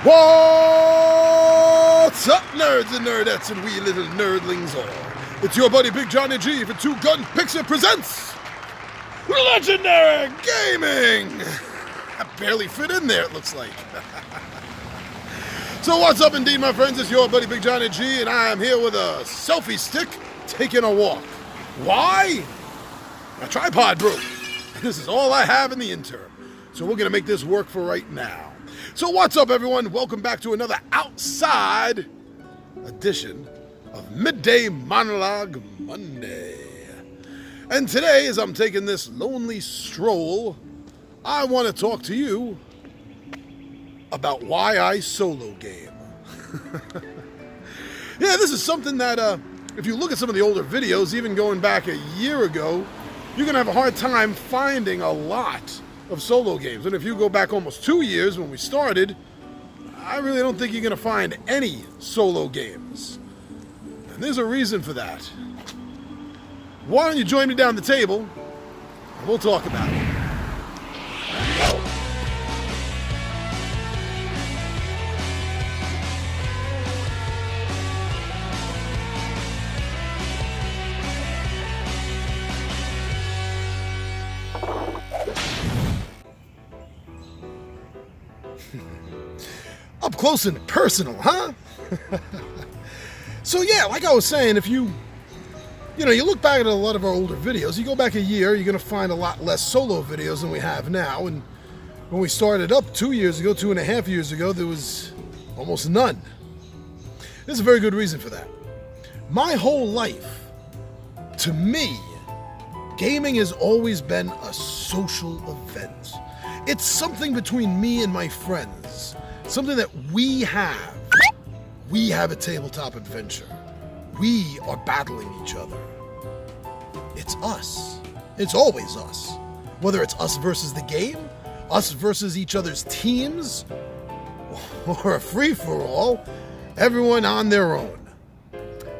What's up, nerds and nerdettes and wee little nerdlings all? It's your buddy Big Johnny G for Two Gun Picture presents Legendary Gaming! I barely fit in there, it looks like. So what's up indeed, my friends? It's your buddy Big Johnny G, and I am here with a selfie stick taking a walk. Why? My tripod broke. This is all I have in the interim. So we're going to make this work for right now. So what's up, everyone? Welcome back to another outside edition of Midday Monologue Monday. And today, as I'm taking this lonely stroll, I want to talk to you about why I solo game. Yeah, this is something that, if you look at some of the older videos, even going back a year ago, you're going to have a hard time finding a lot of solo games. And if you go back almost 2 years when we started, I really don't think you're going to find any solo games. And there's a reason for that. Why don't you join me down the table, and we'll talk about it. Up close and personal, huh? So yeah, like I was saying, if you look back at a lot of our older videos, you go back a year, you're going to find a lot less solo videos than we have now. And when we started up 2 years ago, 2.5 years ago, there was almost none. There's a very good reason for that. My whole life, to me, gaming has always been a social event. It's something between me and my friends. Something that we have. We have a tabletop adventure. We are battling each other. It's us. It's always us. Whether it's us versus the game, us versus each other's teams, or a free-for-all, everyone on their own.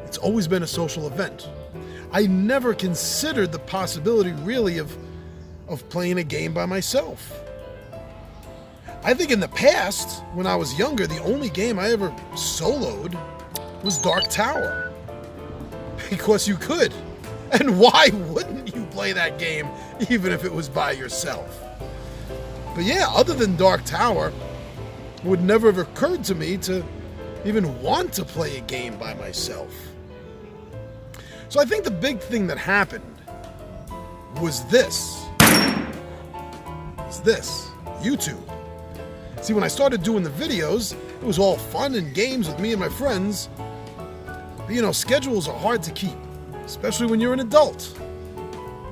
It's always been a social event. I never considered the possibility, really, of playing a game by myself. I think in the past, when I was younger, the only game I ever soloed was Dark Tower. Because you could. And why wouldn't you play that game even if it was by yourself? But yeah, other than Dark Tower, it would never have occurred to me to even want to play a game by myself. So I think the big thing that happened was this. YouTube. See, when I started doing the videos, it was all fun and games with me and my friends. But schedules are hard to keep, especially when you're an adult.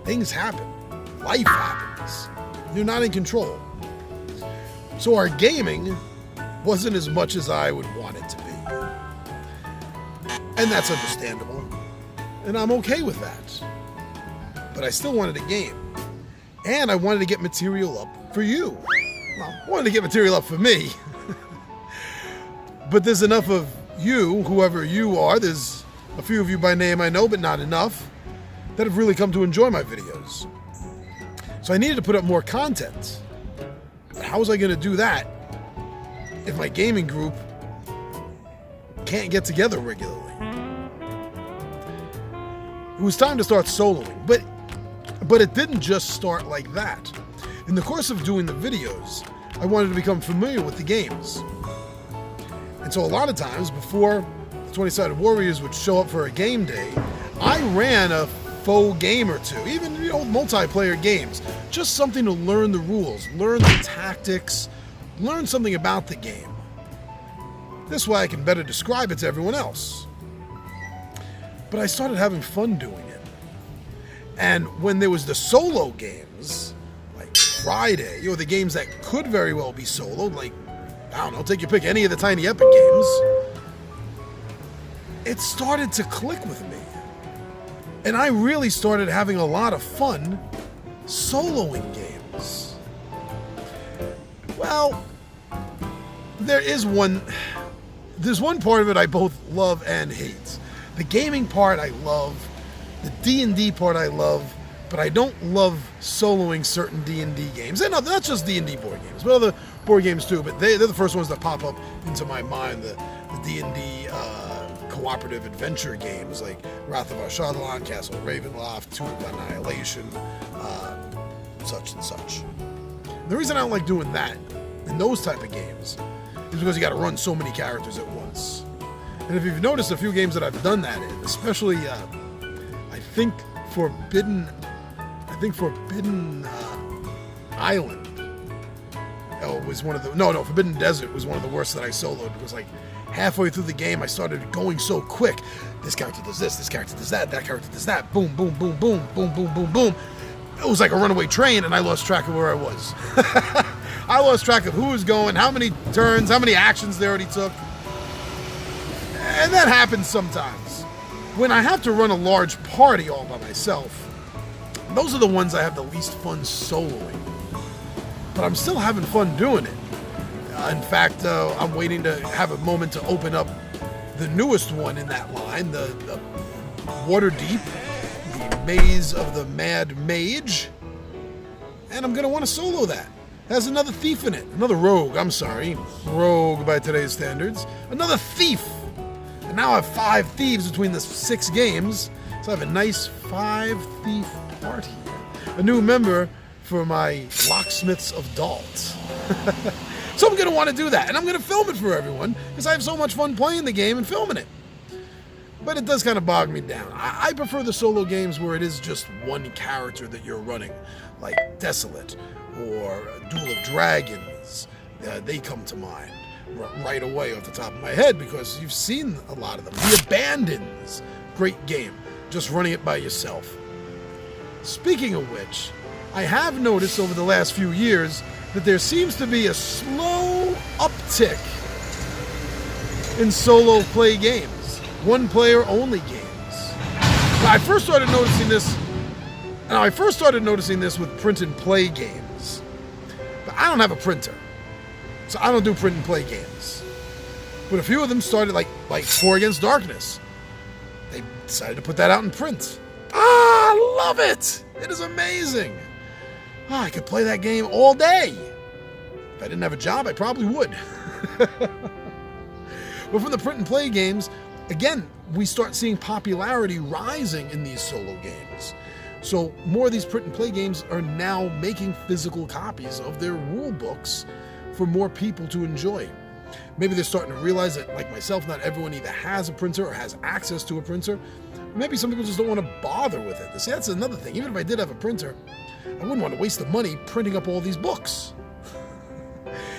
Things happen. Life happens. You're not in control. So our gaming wasn't as much as I would want it to be. And that's understandable. And I'm okay with that. But I still wanted a game. And I wanted to get material up for you. Well, I wanted to get material up for me. But there's enough of you, whoever you are, there's a few of you by name I know, but not enough, that have really come to enjoy my videos. So I needed to put up more content. But how was I going to do that if my gaming group can't get together regularly? It was time to start soloing, but it didn't just start like that. In the course of doing the videos, I wanted to become familiar with the games. And so a lot of times, before the 20-Sided Warriors would show up for a game day, I ran a faux game or two, even multiplayer games. Just something to learn the rules, learn the tactics, learn something about the game. This way I can better describe it to everyone else. But I started having fun doing it. And when there was the solo games, Friday, the games that could very well be soloed, like, I don't know, take your pick, any of the Tiny Epic games, it started to click with me. And I really started having a lot of fun soloing games. Well, there's one part of it I both love and hate. The gaming part I love, the D&D part I love, but I don't love soloing certain D&D games. And not just D&D board games, but other board games too. But they're the first ones that pop up into my mind. The D&D cooperative adventure games like Wrath of Ashadalon, Castle Ravenloft, Tomb of Annihilation, such and such. The reason I don't like doing that in those type of games is because you got to run so many characters at once. And if you've noticed a few games that I've done that in, especially I think Forbidden Island was one of the Forbidden Desert was one of the worst that I soloed. It was like halfway through the game I started going so quick. This character does this character does that character does that. Boom, boom, boom, boom, boom, boom, boom, boom. It was like a runaway train, and I lost track of where I was. I lost track of who was going, how many turns, how many actions they already took. And that happens sometimes. When I have to run a large party all by myself, those are the ones I have the least fun soloing. But I'm still having fun doing it. In fact, I'm waiting to have a moment to open up the newest one in that line, the Waterdeep, the Maze of the Mad Mage. And I'm going to want to solo that. It has another thief in it. Another rogue, I'm sorry. Rogue by today's standards. Another thief. And now I have 5 thieves between the 6 games. So I have a nice 5-thief party. A new member for my Locksmiths of Dalt. So I'm going to want to do that. And I'm going to film it for everyone because I have so much fun playing the game and filming it. But it does kind of bog me down. I prefer the solo games where it is just one character that you're running, like Desolate or Duel of Dragons. They come to mind right away off the top of my head because you've seen a lot of them. The Abandons, great game, just running it by yourself. Speaking of which, I have noticed over the last few years that there seems to be a slow uptick in solo play games, one-player only games. Now, I first started noticing this with print and play games. But I don't have a printer, so I don't do print and play games. But a few of them started like 4 Against Darkness. They decided to put that out in print. I love it! It is amazing. I could play that game all day. If I didn't have a job, I probably would. But from the print and play games, again, we start seeing popularity rising in these solo games. So more of these print and play games are now making physical copies of their rule books for more people to enjoy. Maybe they're starting to realize that, like myself, not everyone either has a printer or has access to a printer. Maybe some people just don't want to bother with it. See, that's another thing. Even if I did have a printer, I wouldn't want to waste the money printing up all these books.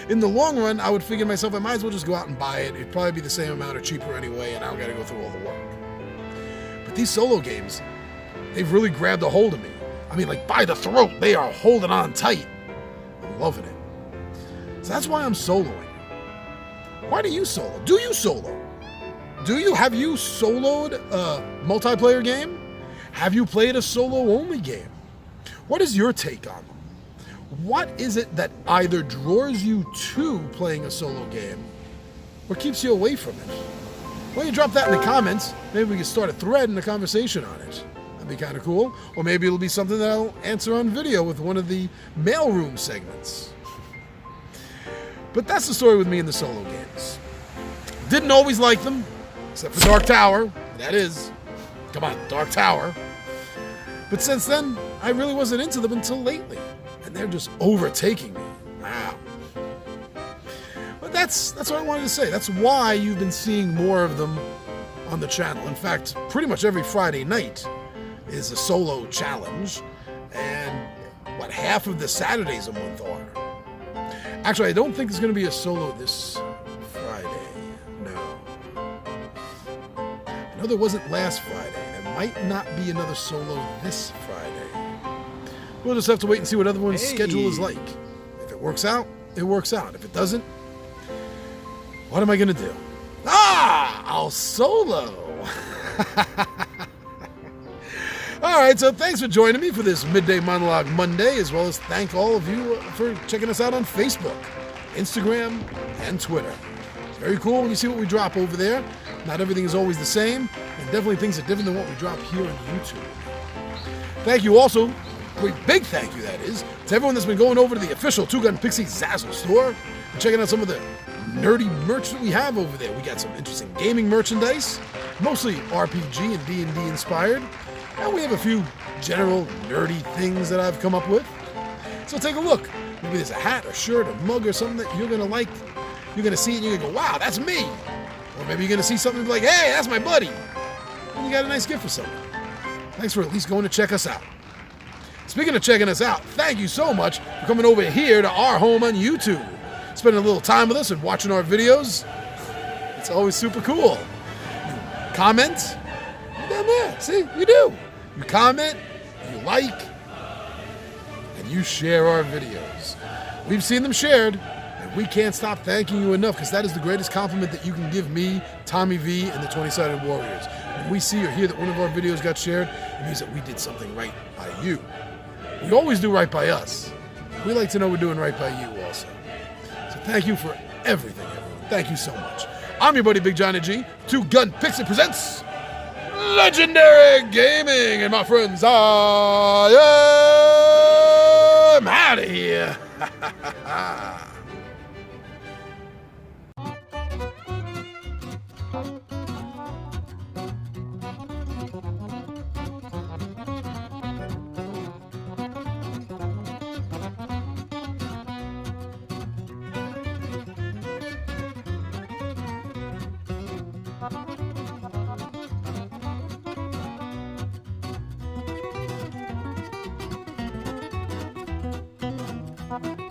In the long run, I would figure to myself, I might as well just go out and buy it. It'd probably be the same amount or cheaper anyway, and I don't got to go through all the work. But these solo games, they've really grabbed a hold of me. I mean, like by the throat, they are holding on tight. I'm loving it. So that's why I'm soloing. Why do you solo? Do you solo? Have you soloed a multiplayer game? Have you played a solo-only game? What is your take on them? What is it that either draws you to playing a solo game or keeps you away from it? Well, you drop that in the comments. Maybe we can start a thread and a conversation on it. That'd be kind of cool. Or maybe it'll be something that I'll answer on video with one of the mailroom segments. But that's the story with me in the solo games. Didn't always like them, except for Dark Tower. That is, come on, Dark Tower. But since then, I really wasn't into them until lately. And they're just overtaking me. Wow. But that's what I wanted to say. That's why you've been seeing more of them on the channel. In fact, pretty much every Friday night is a solo challenge. And half of the Saturdays a month are. Actually, I don't think there's going to be a solo this Friday. No. I know there wasn't last Friday. There might not be another solo this Friday. We'll just have to wait and see what everyone's schedule is like. If it works out, it works out. If it doesn't, what am I going to do? I'll solo. All right, so thanks for joining me for this Midday Monologue Monday, as well as thank all of you for checking us out on Facebook, Instagram, and Twitter. It's very cool when you see what we drop over there. Not everything is always the same, and definitely things are different than what we drop here on YouTube. Thank you also, a big thank you that is, to everyone that's been going over to the official Two Gun Pixie Zazzle store and checking out some of the nerdy merch that we have over there. We got some interesting gaming merchandise, mostly RPG and D&D inspired, and we have a few general nerdy things that I've come up with. So take a look. Maybe there's a hat, a shirt, a mug, or something that you're gonna like. You're gonna see it and you're gonna go, wow, that's me. Or maybe you're gonna see something and be like, hey, that's my buddy. And you got a nice gift for someone. Thanks for at least going to check us out. Speaking of checking us out, thank you so much for coming over here to our home on YouTube. Spending a little time with us and watching our videos. It's always super cool. You comment, down there, see, you do. You comment, you like, and you share our videos. We've seen them shared, and we can't stop thanking you enough because that is the greatest compliment that you can give me, Tommy V, and the 20-Sided Warriors. When we see or hear that one of our videos got shared, it means that we did something right by you. We always do right by us. We like to know we're doing right by you also. So thank you for everything, everyone. Thank you so much. I'm your buddy Big Johnny G. Two Gun Pixie presents Legendary Gaming. And my friends, I am out of here. Thank you.